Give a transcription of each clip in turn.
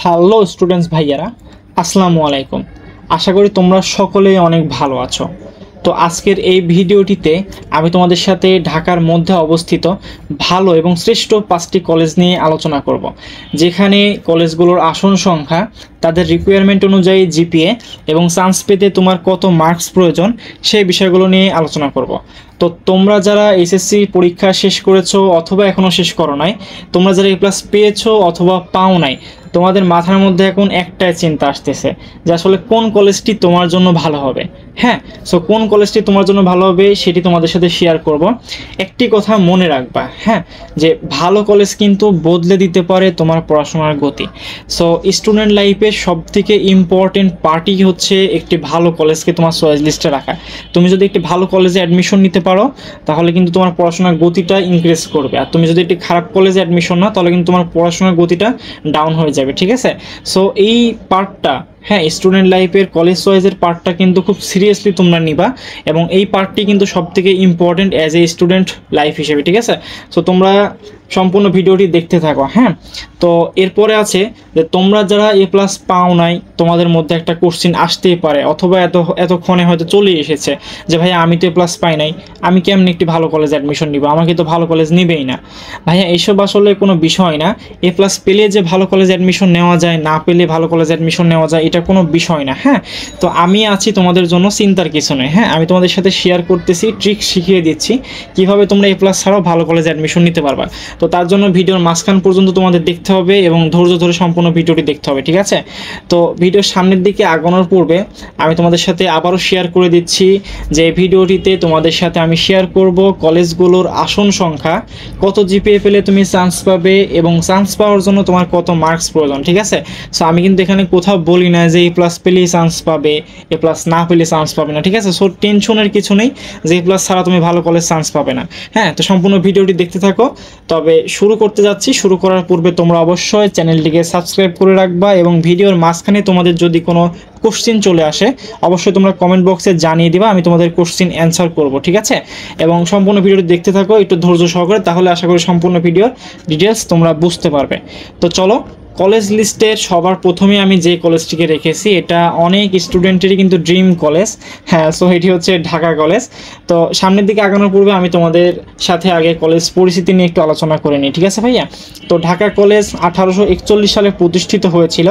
Hello students ভাইয়ারা, আসসালামু আলাইকুম। আশা করি তোমরা সকলেই অনেক ভালো আছো। তো আজকের এই ভিডিওটিতে আমি তোমাদের সাথে ঢাকার মধ্যে অবস্থিত ভালো এবং শ্রেষ্ঠ 5টি কলেজ নিয়ে আলোচনা করব, যেখানে কলেজগুলোর আসন সংখ্যা, তাদের রিকোয়ারমেন্ট অনুযায়ী জিপিএ এবং চান্স পেতে তোমার কত মার্কস প্রয়োজন সেই বিষয়গুলো নিয়ে আলোচনা করব। তো তোমরা যারা এসএসসি পরীক্ষা শেষ করেছো অথবা এখনও শেষ করো নাই, তোমরা যারা এ প্লাস পেয়েছো অথবা পাও নাই, তোমাদের মাথার মধ্যে এখন একটাই চিন্তা আসতেছে যে আসলে কোন কলেজটি তোমার জন্য ভালো হবে। হ্যাঁ, সো কোন কলেজটি তোমার জন্য ভালো হবে সেটি তোমাদের সাথে শেয়ার করব। একটি কথা মনে রাখবা, হ্যাঁ, যে ভালো কলেজ কিন্তু বদলে দিতে পারে তোমার পড়াশোনার গতি। সো স্টুডেন্ট লাইফে সবথেকে ইম্পর্টেন্ট পার্টই হচ্ছে একটি ভালো কলেজকে তোমার চয়েস লিস্টে রাখা। তুমি যদি একটি ভালো কলেজে অ্যাডমিশন নিতে পারো তাহলে কিন্তু তোমার পড়াশোনার গতিটা ইনক্রিজ করবে, আর তুমি যদি একটি খারাপ কলেজে অ্যাডমিশন নাও তাহলে কিন্তু তোমার পড়াশোনার গতিটা ডাউন হয়ে যাবে। ঠিক আছে, সো এই পার্টটা, হ্যাঁ, স্টুডেন্ট লাইফের কলেজ চয়েসের পার্টটা কিন্তু খুব সিরিয়াসলি তোমরা নিবা, এবং এই পার্টটি কিন্তু সবথেকে important as a student life হিসেবে। ঠিক আছে, সো তোমরা সম্পূর্ণ ভিডিওটি দেখতে থাকো। হ্যাঁ, তো এরপরে আছে যে তোমরা যারা এ প্লাস পাও নাই, তোমাদের মধ্যে একটা কোশ্চিন আসতেই পারে অথবা এতক্ষণে হয়তো চলে এসেছে যে ভাইয়া আমি তো এ প্লাস পাই নাই, আমি কেমন একটি ভালো কলেজ অ্যাডমিশন নিব, আমাকে তো ভালো কলেজ নিবেই না। ভাইয়া এইসব আসলে কোনো বিষয় না। এ প্লাস পেলে যে ভালো কলেজ অ্যাডমিশন নেওয়া যায়, না পেলে ভালো কলেজ অ্যাডমিশন নেওয়া যায়, এটা কোনো বিষয় না। হ্যাঁ, তো আমি আছি তোমাদের জন্য, চিন্তার কিছু নেই। হ্যাঁ, আমি তোমাদের সাথে শেয়ার করতেছি, ট্রিক শিখিয়ে দিচ্ছি কিভাবে তোমরা এ প্লাস ছাড়াও ভালো কলেজ অ্যাডমিশন নিতে পারবা। তো তার জন্য ভিডিওর মাঝখান পর্যন্ত তোমাদের দেখতে হবে এবং ধৈর্য ধরে সম্পূর্ণ ভিডিওটি দেখতে হবে। ঠিক আছে, তো ভিডিওর সামনের দিকে আগানোর পূর্বে আমি তোমাদের সাথে আবারও শেয়ার করে দিচ্ছি যে ভিডিওটিতে তোমাদের সাথে আমি শেয়ার করব কলেজগুলোর আসন সংখ্যা, কত জিপিএ পেলে তুমি চান্স পাবে এবং চান্স পাওয়ার জন্য তোমার কত মার্কস প্রয়োজন। ঠিক আছে, সো আমি কিন্তু এখানে কোথাও বলি না যে এ প্লাস পেলেই চান্স পাবে, এ প্লাস না পেলে চান্স পাবে না। ঠিক আছে, সো টেনশনের কিছু নেই যে এ প্লাস ছাড়া তুমি ভালো কলেজ চান্স পাবে না। হ্যাঁ, তো সম্পূর্ণ ভিডিওটি দেখতে থাকো। তবে শুরু করতে যাচ্ছি, শুরু করার পূর্বে তোমরা অবশ্যই চ্যানেলটিকে সাবস্ক্রাইব করে রাখবা, এবং ভিডিওর মাঝখানে তোমাদের যদি কোনো কোশ্চিন চলে আসে অবশ্যই তোমরা কমেন্ট বক্সে জানিয়ে দিবা, আমি তোমাদের কোশ্চিন অ্যান্সার করব। ঠিক আছে, এবং সম্পূর্ণ ভিডিওটি দেখতে থাকো একটু ধৈর্য সহকারে, তাহলে আশা করি সম্পূর্ণ ভিডিওর ডিটেলস তোমরা বুঝতে পারবে। তো চলো, কলেজ লিস্টের সবার প্রথমে আমি যে কলেজটিকে রেখেছি এটা অনেক স্টুডেন্টেরই কিন্তু ড্রিম কলেজ। হ্যাঁ, সো এটি হচ্ছে ঢাকা কলেজ। তো সামনের দিকে আগানোর পূর্বে আমি তোমাদের সাথে আগে কলেজ পরিস্থিতি নিয়ে একটু আলোচনা করে নিই। ঠিক আছে ভাইয়া, তো ঢাকা কলেজ 1841 সালে প্রতিষ্ঠিত হয়েছিল।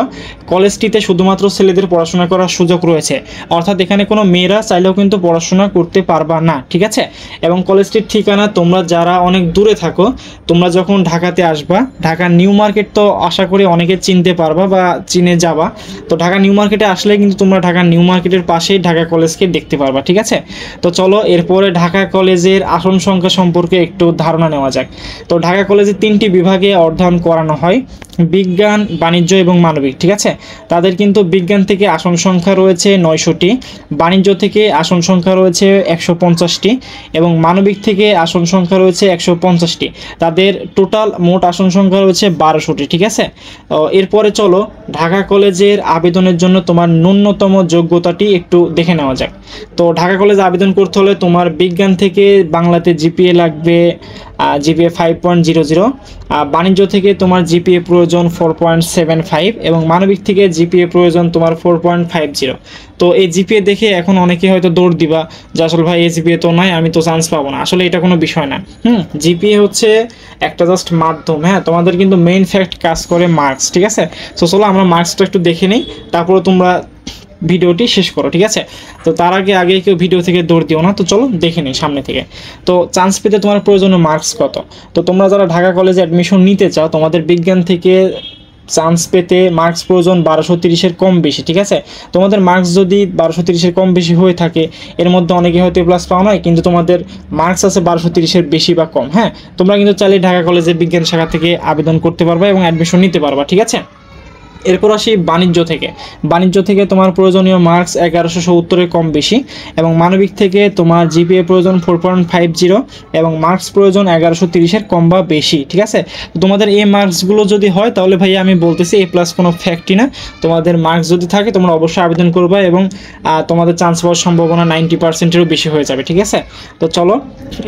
কলেজটিতে শুধুমাত্র ছেলেদের পড়াশোনা করার সুযোগ রয়েছে, অর্থাৎ এখানে কোনো মেয়েরা চাইলেও কিন্তু পড়াশোনা করতে পারবা না। ঠিক আছে, এবং কলেজটির ঠিকানা, তোমরা যারা অনেক দূরে থাকো, তোমরা যখন ঢাকাতে আসবা, ঢাকা নিউ মার্কেট তো আশা করি অনেকে চিনতে পারবা বা চিনে যাবা। তো ঢাকা নিউ মার্কেটে আসলে কিন্তু তোমরা ঢাকা নিউ মার্কেটের পাশেই ঢাকা কলেজকে দেখতে পারবা। ঠিক আছে, তো চলো এরপরে ঢাকা কলেজের আসন সংখ্যা সম্পর্কে একটু ধারণা নেওয়া যাক। তো ঢাকা কলেজে 3টি বিভাগে অধ্যয়ন করানো হয়, বিজ্ঞান, বাণিজ্য এবং মানবিক। ঠিক আছে, তাদের কিন্তু বিজ্ঞান থেকে আসন সংখ্যা রয়েছে 900টি, বাণিজ্য থেকে আসন সংখ্যা রয়েছে 150টি এবং মানবিক থেকে আসন সংখ্যা রয়েছে 150টি। তাদের টোটাল মোট আসন সংখ্যা রয়েছে 1200টি। ঠিক আছে, এরপরে চলো ঢাকা কলেজের আবেদনের জন্য তোমার ন্যূনতম যোগ্যতাটি একটু দেখে নেওয়া যাক। তো ঢাকা কলেজে আবেদন করতে হলে তোমার বিজ্ঞান থেকে বাংলাতে জিপিএ লাগবে জিপিএ 5.00, বাণিজ্য থেকে তোমার জিপিএ প্রয়োজন 4.75 এবং মানবিক থেকে জিপিএ প্রয়োজন তোমার 4.50। তো এই জিপিএ দেখে এখন অনেকে হয়তো দৌড় দিবা যে আসলে ভাই এই জিপিএ তো নাই, আমি তো চান্স পাবো না। আসলে এটা কোনো বিষয় না। জিপিএ হচ্ছে একটা জাস্ট মাধ্যম। হ্যাঁ, তোমাদের কিন্তু মেইন ফ্যাক্ট কাজ করে মার্কস। ঠিক আছে, সো চলো আমরা মার্কসটা একটু দেখে নিই, তারপরে তোমরা ভিডিওটি শেষ করো। ঠিক আছে, তো তার আগে কেউ ভিডিও থেকে দৌড় দিও না। তো চলো দেখে নিই সামনে থেকে। তো চান্স পেতে তোমার প্রয়োজনীয় মার্কস কত। তো তোমরা যারা ঢাকা কলেজে অ্যাডমিশন নিতে চাও, তোমাদের বিজ্ঞান থেকে চান্স পেতে মার্কস প্রয়োজন 1230-এর কম বেশি। ঠিক আছে, তোমাদের মার্কস যদি 1230-এর কম বেশি হয়ে থাকে, এর মধ্যে অনেকে হয়তো প্লাস পাও নয়, কিন্তু তোমাদের মার্কস আছে 1230-এর বেশি বা কম, হ্যাঁ, তোমরা কিন্তু চাইলে ঢাকা কলেজের বিজ্ঞান শাখা থেকে আবেদন করতে পারবা এবং অ্যাডমিশন নিতে পারবা। ঠিক আছে, এরপর আসি বাণিজ্য থেকে। বাণিজ্য থেকে তোমার প্রয়োজনীয় মার্কস 1170-এর কম বেশি এবং মানবিক থেকে তোমার জিপিএ প্রয়োজন 4.50 এবং মার্কস প্রয়োজন 1130-এর কম বা বেশি। ঠিক আছে, তোমাদের এই মার্কসগুলো যদি হয় তাহলে ভাইয়া আমি বলতেছি এ প্লাস কোনো ফ্যাক্টই না। তোমাদের মার্কস যদি থাকে তোমরা অবশ্যই আবেদন করবা এবং তোমাদের চান্স পাওয়ার সম্ভাবনা 90%-এরও বেশি হয়ে যাবে। ঠিক আছে, তো চলো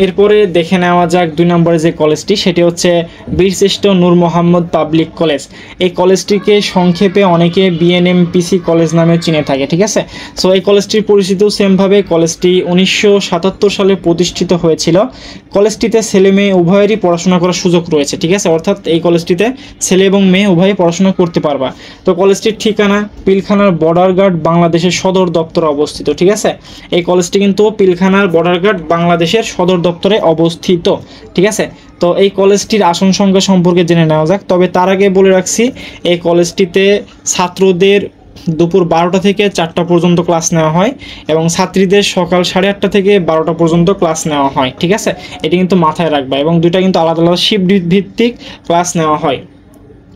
এরপরে দেখে নেওয়া যাক 2 নম্বরে যে কলেজটি, সেটি হচ্ছে বীরশ্রেষ্ঠ নূর মোহাম্মদ পাবলিক কলেজ। এই কলেজটিকে সংক্ষেপে অনেকে বিএনএমপিসি কলেজ নামে চিনে থাকে, ঠিক আছে। সো এই কলেজটির পরিচিতিও সেমভাবে, কলেজটি 1977 সালে প্রতিষ্ঠিত হয়েছিল। কলেজটিতে ছেলে মেয়ে উভয়েরই পড়াশোনা করার সুযোগ রয়েছে, ঠিক আছে, অর্থাৎ এই কলেজটিতে ছেলে এবং মেয়ে উভয়ে পড়াশোনা করতে পারবা। তো কলেজটির ঠিকানা পিলখানার বর্ডার গার্ড বাংলাদেশের সদর দপ্তরে অবস্থিত, ঠিক আছে। এই কলেজটি কিন্তু পিলখানার বর্ডার গার্ড বাংলাদেশের সদর দপ্তরে অবস্থিত, ঠিক আছে। তো এই কলেজটির আসন সংখ্যা সম্পর্কে জেনে নেওয়া যাক। তবে তার আগে বলে রাখছি, এই কলেজটিতে ছাত্রদের দুপুর 12টা থেকে 4টা পর্যন্ত ক্লাস নেওয়া হয় এবং ছাত্রীদের সকাল 8:30 থেকে 12টা পর্যন্ত ক্লাস নেওয়া হয়, ঠিক আছে। এটি কিন্তু মাথায় রাখবা, এবং দুইটা কিন্তু আলাদা আলাদা শিফট ভিত্তিক ক্লাস নেওয়া হয়।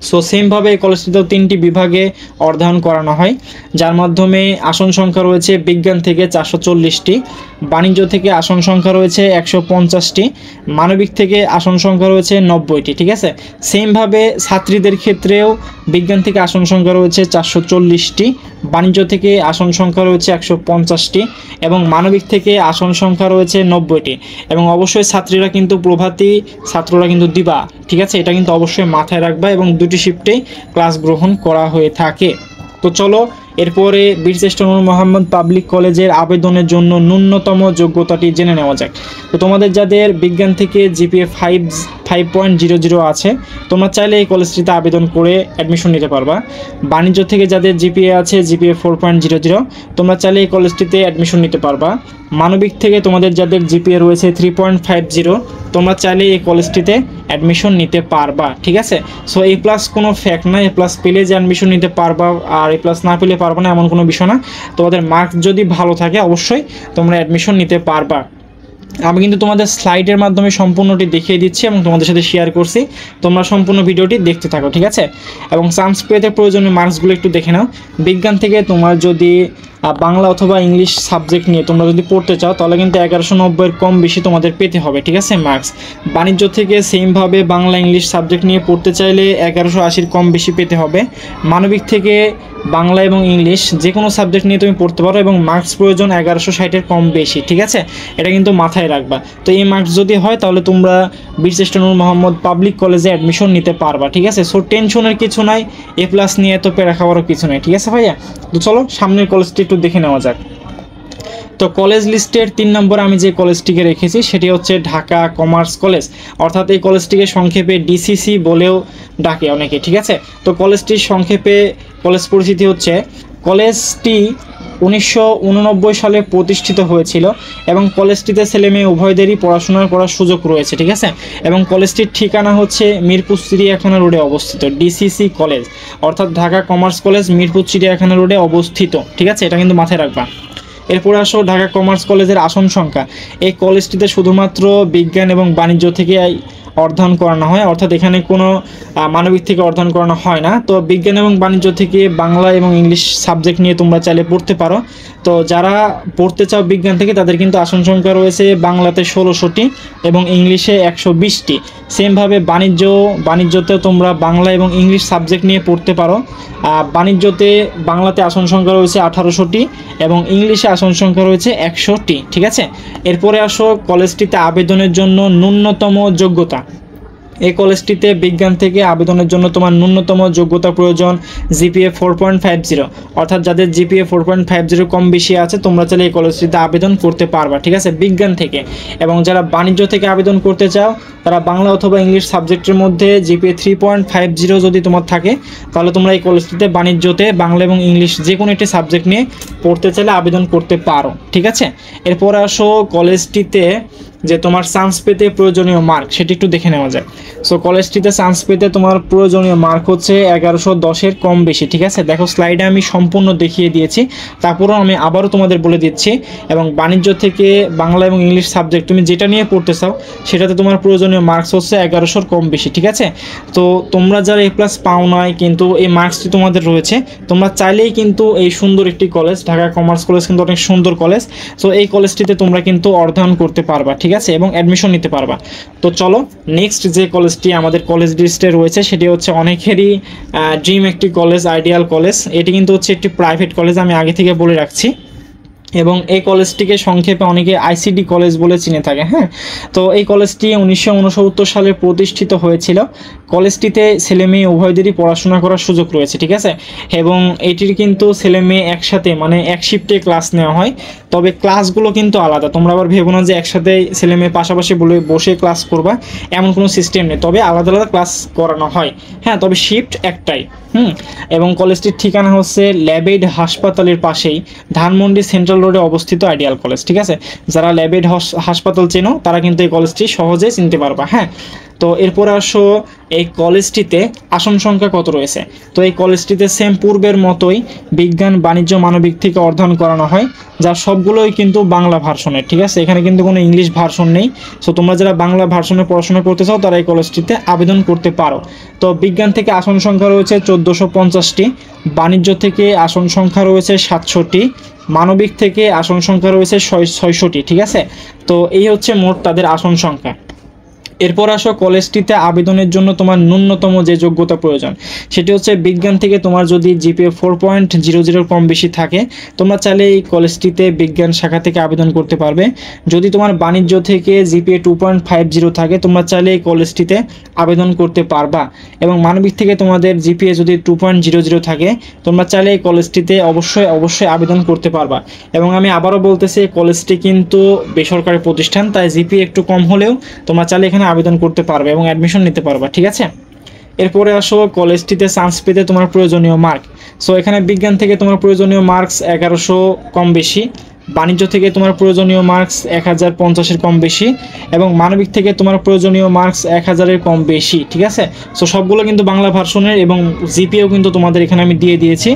সো সেমভাবে এই কলেজটিতেও 3টি বিভাগে অধ্যয়ন করানো হয়, যার মাধ্যমে আসন সংখ্যা রয়েছে বিজ্ঞান থেকে 440টি, বাণিজ্য থেকে আসন সংখ্যা রয়েছে 150টি, মানবিক থেকে আসন সংখ্যা রয়েছে 90টি, ঠিক আছে। সেমভাবে ছাত্রীদের ক্ষেত্রেও বিজ্ঞান থেকে আসন সংখ্যা রয়েছে 440টি, বাণিজ্য থেকে আসন সংখ্যা রয়েছে 150টি এবং মানবিক থেকে আসন সংখ্যা রয়েছে 90টি। এবং অবশ্যই ছাত্রীরা কিন্তু প্রভাতী ছাত্ররা কিন্তু দিবা, ঠিক আছে, এটা কিন্তু অবশ্যই মাথায় রাখবা, এবং দুটি শিফটেই ক্লাস গ্রহণ করা হয়ে থাকে। তো চলো এরপরে বীরশ্রেষ্ঠ নূর মোহাম্মদ পাবলিক কলেজের আবেদনের জন্য ন্যূনতম যোগ্যতাটি জেনে নেওয়া যাক। তো তোমাদের যাদের বিজ্ঞান থেকে জিপিএ 5.00 আছে, তোমরা চাইলে এই কলেজটিতে আবেদন করে অ্যাডমিশন নিতে পারবা। বাণিজ্য থেকে যাদের জিপিএ আছে জিপিএ 4.00, তোমরা চাইলে এই কলেজটিতে অ্যাডমিশন নিতে পারবা। মানবিক থেকে তোমাদের যাদের জিপিএ রয়েছে 3.50, তোমরা চাইলে এই কলেজটিতে অ্যাডমিশন নিতে পারবা, ঠিক আছে। সো এ প্লাস কোনো ফ্যাক্ট না, এ প্লাস পেলে যে অ্যাডমিশন নিতে পারবা আর এ প্লাস না পেলে পারবা না এমন কোনো বিষয় না। তোমাদের মার্কস যদি ভালো থাকে অবশ্যই তোমরা অ্যাডমিশন নিতে পারবা। আমি কিন্তু তোমাদের স্লাইডের মাধ্যমে সম্পূর্ণটি দেখিয়ে দিচ্ছি এবং তোমাদের সাথে শেয়ার করছি, তোমরা সম্পূর্ণ ভিডিওটি দেখতে থাকো, ঠিক আছে। এবং চান্স পেতে প্রয়োজনীয় মার্কসগুলো একটু দেখে নাও। বিজ্ঞান থেকে তোমার যদি বাংলা অথবা ইংলিশ সাবজেক্ট নিয়ে তোমরা যদি পড়তে চাও তাহলে কিন্তু 1190-এর কম বেশি তোমাদের পেতে হবে, ঠিক আছে, মার্কস। বাণিজ্য থেকে সেমভাবে বাংলা ইংলিশ সাবজেক্ট নিয়ে পড়তে চাইলে 1180-র কম বেশি পেতে হবে। মানবিক থেকে বাংলা এবং ইংলিশ যে কোনো সাবজেক্ট নিয়ে তুমি পড়তে পারো এবং মার্কস প্রয়োজন 1160-এর কম বেশি, ঠিক আছে, এটা কিন্তু মাথায় রাখবা। তো এই মার্কস যদি হয় তাহলে তোমরা বীরশ্রেষ্ঠ নূর মোহাম্মদ পাবলিক কলেজে অ্যাডমিশন নিতে পারবা, ঠিক আছে। সো টেনশনের কিছু নাই, এ প্লাস নিয়ে এত পেরা খাওয়ারও কিছু নেই, ঠিক আছে ভাইয়া। তো চলো সামনের কলেজটি একটু দেখে নেওয়া যাক। তো কলেজ লিস্টের 3 নম্বরে আমি যে কলেজটিকে রেখেছি সেটি হচ্ছে ঢাকা কমার্স কলেজ, অর্থাৎ এই কলেজটিকে সংক্ষেপে ডিসিসি বলেও ডাকে অনেকে, ঠিক আছে। তো কলেজটির সংক্ষেপে কলেজ পরিচিতি হচ্ছে, কলেজটি 1989 সালে প্রতিষ্ঠিত হয়েছিল এবং কলেজটিতে ছেলে মেয়ে উভয়দেরই পড়াশোনা করার সুযোগ রয়েছে, ঠিক আছে। এবং কলেজটির ঠিকানা হচ্ছে মিরপুর চিড়িয়াখানা রোডে অবস্থিত, ডিসিসি কলেজ, অর্থাৎ ঢাকা কমার্স কলেজ মিরপুর চিড়িয়াখানা রোডে অবস্থিত, ঠিক আছে, এটা কিন্তু মাথায় রাখবা। এরপরে আসো ঢাকা কমার্স কলেজের আসন সংখ্যা। এই কলেজটিতে শুধুমাত্র বিজ্ঞান এবং বাণিজ্য থেকে অধ্যয়ন করানো হয়, অর্থাৎ এখানে কোনো মানবিক থেকে অধ্যয়ন করানো হয় না। তো বিজ্ঞান এবং বাণিজ্য থেকে বাংলা এবং ইংলিশ সাবজেক্ট নিয়ে তোমরা চাইলে পড়তে পারো। তো যারা পড়তে চাও বিজ্ঞান থেকে তাদের কিন্তু আসন সংখ্যা রয়েছে বাংলাতে 1600টি এবং ইংলিশে 120টি। সেমভাবে বাণিজ্যতেও তোমরা বাংলা এবং ইংলিশ সাবজেক্ট নিয়ে পড়তে পারো। বাণিজ্যতে বাংলাতে আসন সংখ্যা রয়েছে 1800টি এবং ইংলিশে আসন সংখ্যা রয়েছে 100টি, ঠিক আছে। এরপরে আসো কলেজটিতে আবেদনের জন্য ন্যূনতম যোগ্যতা। এই কলেজটিতে বিজ্ঞান থেকে আবেদনের জন্য তোমার ন্যূনতম যোগ্যতা প্রয়োজন জিপিএ 4.50, অর্থাৎ যাদের জিপিএ 4.50 কম বেশি আছে তোমরা চাইলে এই কলেজটিতে আবেদন করতে পারবা, ঠিক আছে, বিজ্ঞান থেকে। এবং যারা বাণিজ্য থেকে আবেদন করতে চাও তারা বাংলা অথবা ইংলিশ সাবজেক্টের মধ্যে জিপিএ 3.50 যদি তোমার থাকে তাহলে তোমরা এই কলেজটিতে বাণিজ্যতে বাংলা এবং ইংলিশ যে কোনো একটি সাবজেক্ট নিয়ে পড়তে চাইলে আবেদন করতে পারো, ঠিক আছে। এরপর আসো কলেজটিতে যে তোমার চান্স পেতে প্রয়োজনীয় মার্ক সেটি একটু দেখে নেওয়া যায়। সো কলেজটিতে চান্স পেতে তোমার প্রয়োজনীয় মার্ক হচ্ছে 1110-এর কম বেশি, ঠিক আছে। দেখো স্লাইডে আমি সম্পূর্ণ দেখিয়ে দিয়েছি, তারপরও আমি আবারও তোমাদের বলে দিচ্ছি। এবং বাণিজ্য থেকে বাংলা এবং ইংলিশ সাবজেক্ট তুমি যেটা নিয়ে পড়তে চাও সেটাতে তোমার প্রয়োজনীয় মার্কস হচ্ছে 1100-এর কম বেশি, ঠিক আছে। তো তোমরা যারা এ প্লাস পাও নাই কিন্তু এই মার্কসটি তোমাদের রয়েছে, তোমরা চাইলেই কিন্তু এই সুন্দর একটি কলেজ ঢাকা কমার্স কলেজ কিন্তু অনেক সুন্দর কলেজ, তো এই কলেজটিতে তোমরা কিন্তু অধ্যয়ন করতে পারবা, ঠিক আছে, এবং অ্যাডমিশন নিতে পারবা। তো চলো নেক্সট যে কলেজটি আমাদের কলেজ লিস্টে রয়েছে সেটি হচ্ছে অনেকেরই ড্রিম একটি কলেজ, আইডিয়াল কলেজ। এটি কিন্তু হচ্ছে একটি প্রাইভেট কলেজ, আমি আগে থেকে বলে রাখছি। এবং এই কলেজটিকে সংক্ষেপে অনেকে আইসিডি কলেজ বলে চিনে থাকে। হ্যাঁ, তো এই কলেজটি 1969 সালে প্রতিষ্ঠিত হয়েছিল। কলেজটিতে ছেলে মেয়ে উভয়দেরই পড়াশোনা করার সুযোগ রয়েছে, ঠিক আছে। এবং এটির কিন্তু ছেলে মেয়ে একসাথে মানে এক শিফটে ক্লাস নেওয়া হয়, তবে ক্লাসগুলো কিন্তু আলাদা। তোমরা আবার ভেবো না যে একসাথে ছেলে মেয়ে পাশাপাশি বসে ক্লাস করবা, এমন কোনো সিস্টেম নেই, তবে আলাদা আলাদা ক্লাস করানো হয়। হ্যাঁ, তবে শিফট একটাই। এবং কলেজটির ঠিকানা হচ্ছে ল্যাবেড হাসপাতালের পাশেই ধানমন্ডি সেন্ট্রাল রোডে অবস্থিত আইডিয়াল কলেজ, ঠিক আছে। যারা ল্যাবেড হাসপাতাল চেনো তারা কিন্তু এই কলেজটি সহজে চিনতে পারবা। হ্যাঁ, তো এরপরে আসো এই কলেজটিতে আসন সংখ্যা কত রয়েছে। তো এই কলেজটিতে সেম পূর্বের মতোই বিজ্ঞান, বাণিজ্য, মানবিক থেকে অধ্যয়ন করানো হয়, যা সবগুলোই কিন্তু বাংলা ভার্সনের, ঠিক আছে। এখানে কিন্তু কোনো ইংলিশ ভার্সন নেই। সো তোমরা যারা বাংলা ভার্সনে পড়াশোনা করতে চাও তারা এই কলেজটিতে আবেদন করতে পারো। তো বিজ্ঞান থেকে আসন সংখ্যা রয়েছে 1450টি, বাণিজ্য থেকে আসন সংখ্যা রয়েছে 700টি, মানবিক থেকে আসন সংখ্যা রয়েছে 600টি, ঠিক আছে। তো এই হচ্ছে মোট তাদের আসন সংখ্যা। এরপর আসো কলেজটিতে আবেদনের জন্য তোমার ন্যূনতম যে যোগ্যতা প্রয়োজন সেটি হচ্ছে বিজ্ঞান থেকে তোমার যদি জিপিএ 4.00 কম বেশি থাকে তোমরা চাইলে এই কলেজটিতে বিজ্ঞান শাখা থেকে আবেদন করতে পারবে। যদি তোমার বাণিজ্য থেকে জিপিএ 2.50 থাকে তোমরা চাইলে এই কলেজটিতে আবেদন করতে পারবা। এবং মানবিক থেকে তোমাদের জিপিএ যদি 2.00 থাকে তোমরা চাইলে এই কলেজটিতে অবশ্যই আবেদন করতে পারবা। এবং আমি আবারও বলতেছি এই কলেজটি কিন্তু বেসরকারি প্রতিষ্ঠান, তাই জিপিএ একটু কম হলেও তোমরা চাইলে এখানে আবেদন করতে পারবে এবং অ্যাডমিশন নিতে পারবা, ঠিক আছে। এরপরে আসো কলেজটিতে চান্স পেতে তোমার প্রয়োজনীয় মার্ক। সো এখানে বিজ্ঞান থেকে তোমার প্রয়োজনীয় মার্কস 1100 কম বেশি, বাণিজ্য থেকে তোমার প্রয়োজনীয় মার্কস 1050 কম বেশি, এবং মানবিক থেকে তোমার প্রয়োজনীয় মার্কস 1000 কম বেশি, ঠিক আছে। সো সবগুলো কিন্তু বাংলা ভার্সনের এবং জিপিএও কিন্তু তোমাদের এখানে আমি দিয়ে দিয়েছি।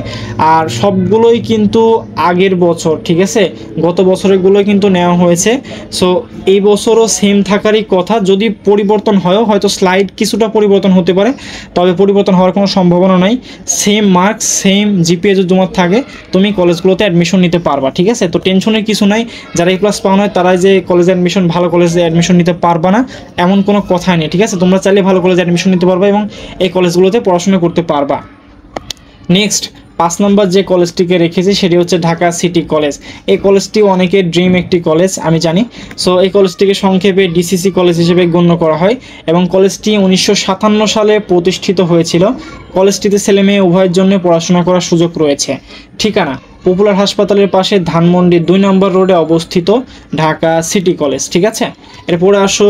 আর সবগুলোই কিন্তু আগের বছর, ঠিক আছে, গত বছরেরগুলোই কিন্তু নেওয়া হয়েছে। সো এই বছরও সেম থাকারই কথা, যদি পরিবর্তন হয়ও হয়তো স্লাইড কিছুটা পরিবর্তন হতে পারে, তবে পরিবর্তন হওয়ার কোনো সম্ভাবনা নাই। সেম মার্কস সেম জিপিএ যদি তোমার থাকে তুমি কলেজগুলোতে অ্যাডমিশন নিতে পারবা, ঠিক আছে। তো টেনশনের কিছু নাই, যারা এই প্লাস পাও না তারাই যে কলেজে অ্যাডমিশন ভালো কলেজে অ্যাডমিশন নিতে পারবা না এমন কোনো কথাই নেই, ঠিক আছে। তোমরা চাইলে ভালো কলেজে অ্যাডমিশন নিতে পারবা এবং এই কলেজগুলোতে পড়াশোনা করতে পারবা। নেক্সট 5 নম্বর যে কলেজটিকে রেখেছি সেটি হচ্ছে ঢাকা সিটি কলেজ। এই কলেজটি অনেকের ড্রিম একটি কলেজ আমি জানি। সো এই কলেজটিকে সংক্ষেপে ডিসিসি কলেজ হিসেবে গণ্য করা হয় এবং কলেজটি 1957 সালে প্রতিষ্ঠিত হয়েছিল। কলেজটিতে ছেলে মেয়ে উভয়ের জন্য পড়াশোনা করার সুযোগ রয়েছে। ঠিকানা পপুলার হাসপাতালের পাশে ধানমন্ডি 2 নম্বর রোডে অবস্থিত ঢাকা সিটি কলেজ, ঠিক আছে। এরপরে আসো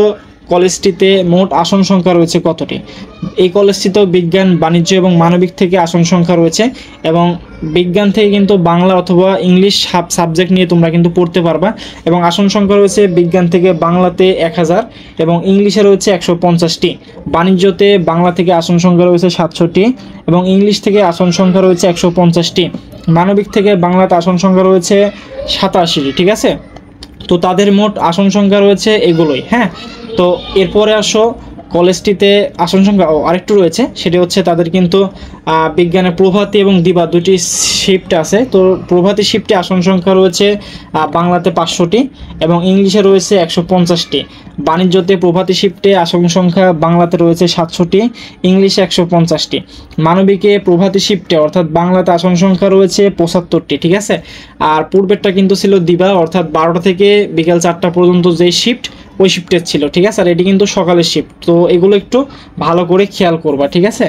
কলেজটিতে মোট আসন সংখ্যা রয়েছে কতটি। এই কলেজটিতেও বিজ্ঞান, বাণিজ্য এবং মানবিক থেকে আসন সংখ্যা রয়েছে এবং বিজ্ঞান থেকে কিন্তু বাংলা অথবা ইংলিশ সাবজেক্ট নিয়ে তোমরা কিন্তু পড়তে পারবা। এবং আসন সংখ্যা রয়েছে বিজ্ঞান থেকে বাংলাতে 1000 এবং ইংলিশে রয়েছে 150টি, বাণিজ্যতে বাংলা থেকে আসন সংখ্যা রয়েছে 700টি এবং ইংলিশ থেকে আসন সংখ্যা রয়েছে 150টি, মানবিক থেকে বাংলাতে আসন সংখ্যা রয়েছে 87টি, ঠিক আছে। তো তাদের মোট আসন সংখ্যা রয়েছে এগুলোই। হ্যাঁ, তো এরপরে আসো কলেজটিতে আসন সংখ্যা আরেকটু রয়েছে, সেটি হচ্ছে তাদের কিন্তু বিজ্ঞানের প্রভাতী এবং দিবা দুটি শিফট আছে। তো প্রভাতী শিফটে আসন সংখ্যা রয়েছে বাংলাতে 500টি এবং ইংলিশে রয়েছে 150টি, বাণিজ্যতে প্রভাতী শিফটে আসন সংখ্যা বাংলাতে রয়েছে 700টি, ইংলিশে 150টি, মানবিকে প্রভাতী শিফটে অর্থাৎ বাংলাতে আসন সংখ্যা রয়েছে 75টি, ঠিক আছে। আর পূর্বেরটা কিন্তু ছিল দিবা অর্থাৎ 12টা থেকে বিকাল 4টা পর্যন্ত যেই শিফট ওই শিফটের ছিল, ঠিক আছে। আর এটি কিন্তু সকালের শিফট, তো এগুলো একটু ভালো করে খেয়াল করবা, ঠিক আছে।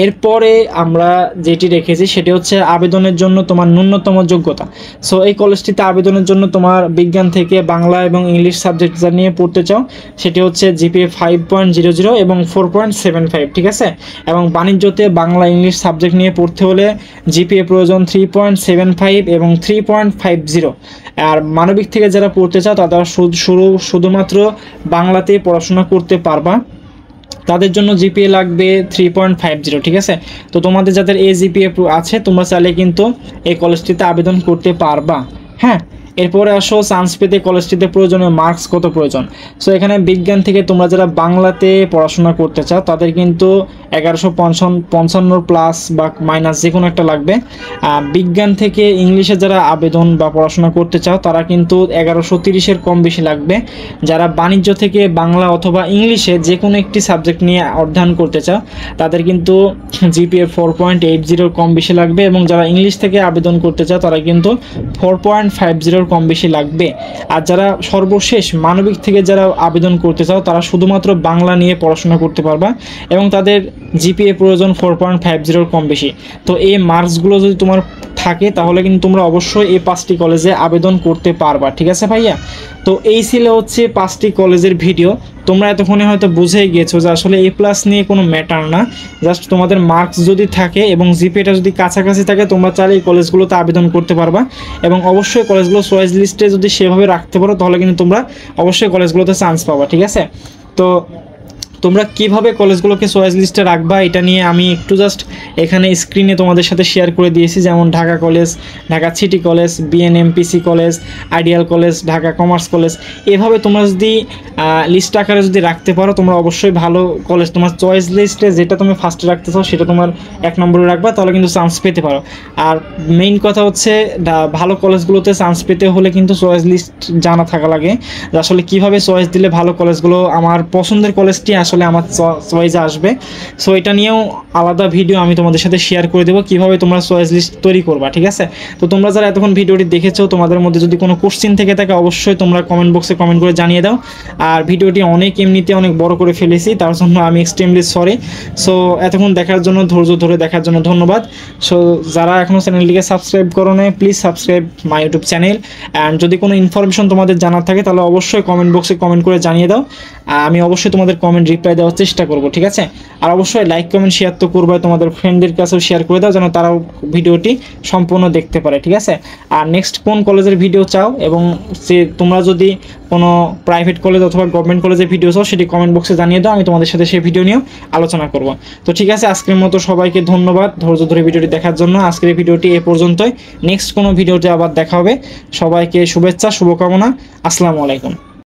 এরপরে আমরা যেটি রেখেছি সেটি হচ্ছে আবেদনের জন্য তোমার ন্যূনতম যোগ্যতা। সো এই কলেজটিতে আবেদনের জন্য তোমার বিজ্ঞান থেকে বাংলা এবং ইংলিশ সাবজেক্ট যা নিয়ে পড়তে চাও সেটি হচ্ছে জিপিএ 5.00 এবং 4.75, ঠিক আছে। এবং বাণিজ্যতে বাংলা ইংলিশ সাবজেক্ট নিয়ে পড়তে হলে জিপিএ প্রয়োজন 3.75 এবং 3.50। আর মানবিক থেকে যারা পড়তে চাও তারা শুধুমাত্র বাংলাতে পড়াশোনা করতে পারবা, তাদের জন্য জিপিএ লাগবে 3.50, ঠিক আছে। তো তোমাদের যাদের এই জিপিএ আছে তোমরা চাইলে কিন্তু এই কলেজটিতে আবেদন করতে পারবা। হ্যাঁ, এরপরে আসো চান্স পেতে কলেজটিতে প্রয়োজনীয় মার্কস কত প্রয়োজন। সো এখানে বিজ্ঞান থেকে তোমরা যারা বাংলাতে পড়াশোনা করতে চাও তাদের কিন্তু 1155 প্লাস বা মাইনাস যে কোনো একটা লাগবে। বিজ্ঞান থেকে ইংলিশে যারা আবেদন বা পড়াশোনা করতে চাও তারা কিন্তু 1130-এর কম বেশি লাগবে। যারা বাণিজ্য থেকে বাংলা অথবা ইংলিশে যে কোনো একটি সাবজেক্ট নিয়ে অধ্যয়ন করতে চাও তাদের কিন্তু জিপিএ 4.80-এর কম বেশি লাগবে, এবং যারা ইংলিশ থেকে আবেদন করতে চাও তারা কিন্তু 4.50-এর কম বেশি লাগবে। আর যারা সর্বশেষ মানবিক থেকে যারা আবেদন করতে চাও তারা শুধুমাত্র বাংলা নিয়ে পড়াশোনা করতে পারবা, এবং তাদের জিপিএ প্রয়োজন 4.50-এর কম বেশি। তো এই মার্কসগুলো যদি তোমার থাকে তাহলে কিন্তু তোমরা অবশ্যই এই 5টি কলেজে আবেদন করতে পারবা। ঠিক আছে ভাইয়া? তো এই ছিল হচ্ছে 5টি কলেজের ভিডিও। তোমরা এতক্ষণে হয়তো বুঝেই গিয়েছো যে আসলে এ প্লাস নিয়ে কোনো ম্যাটার না, জাস্ট তোমাদের মার্কস যদি থাকে এবং জিপিএটা যদি কাছাকাছি থাকে তোমরা চাইলে এই কলেজগুলোতে আবেদন করতে পারবা, এবং অবশ্যই কলেজগুলো চয়েস লিস্টে যদি সেভাবে রাখতে পারো তাহলে কিন্তু তোমরা অবশ্যই কলেজগুলোতে চান্স পাবা। ঠিক আছে? তো তোমরা কিভাবে কলেজগুলোকে চয়েস লিস্টে রাখবা এটা নিয়ে আমি একটু জাস্ট এখানে স্ক্রিনে তোমাদের সাথে শেয়ার করে দিয়েছি, যেমন Dhaka college, Dhaka city college, BNMPC college, ideal college, Dhaka commerce college. এভাবে তোমরা যদি লিস্ট আকারে যদি রাখতে পারো তোমরা অবশ্যই ভালো কলেজ তোমার চয়েস লিস্টে যেটা তুমি ফার্স্টে রাখতে চাও সেটা তোমার 1 নম্বরে রাখবা, তাহলে কিন্তু চান্স পেতে পারো। আর মেইন কথা হচ্ছে ভালো কলেজগুলোতে চান্স পেতে হলে কিন্তু চয়েস লিস্ট জানা থাকা লাগে, যে আসলে কীভাবে চয়েস দিলে ভালো কলেজগুলো আমার পছন্দের কলেজটি আসলে আমার চয়েসে আসবে। সো এটা নিয়েও আলাদা ভিডিও আমি তোমাদের সাথে শেয়ার করে দেবো কিভাবে তোমরা চয়েস লিস্ট তৈরি করবা। ঠিক আছে? তো তোমরা যারা এতক্ষণ ভিডিওটি দেখেছো তোমাদের মধ্যে যদি কোনো কোশ্চেন থেকে থাকে অবশ্যই তোমরা কমেন্ট বক্সে কমেন্ট করে জানিয়ে দাও। আর ভিডিওটি এমনিতে অনেক বড় করে ফেলেছি, তার জন্য আমি এক্সট্রিমলি সরি। সো এতক্ষণ দেখার জন্য, ধৈর্য ধরে দেখার জন্য ধন্যবাদ। সো যারা এখনও চ্যানেলটিকে সাবস্ক্রাইব করো নাই please subscribe my YouTube channel. And যদি কোনো ইনফরমেশন তোমাদের জানার থাকে তাহলে অবশ্যই কমেন্ট বক্সে কমেন্ট করে জানিয়ে দাও, আমি অবশ্যই তোমাদের কমেন্ট রিপ্লাই দেওয়ার চেষ্টা করব। ঠিক আছে? আর অবশ্যই লাইক কমেন্ট শেয়ার তো করবে, তোমাদের ফ্রেন্ডদের কাছেও শেয়ার করে দাও যেন তারাও ভিডিওটি সম্পূর্ণ দেখতে পারে। ঠিক আছে? আর নেক্সট কোন কলেজের ভিডিও চাও, এবং সে তোমরা যদি কোনো প্রাইভেট কলেজ অথবা গভর্নমেন্ট কলেজের ভিডিও চাও সেটি কমেন্ট বক্সে জানিয়ে দাও, আমি তোমাদের সাথে সেই ভিডিও নিয়েও আলোচনা করব। তো ঠিক আছে, আজকের মতো সবাইকে ধন্যবাদ ধৈর্য ধরে ভিডিওটি দেখার জন্য। আজকের এই ভিডিওটি এ পর্যন্তই, নেক্সট কোনো ভিডিওতে আবার দেখা হবে। সবাইকে শুভেচ্ছা, শুভকামনা। আসসালামু আলাইকুম।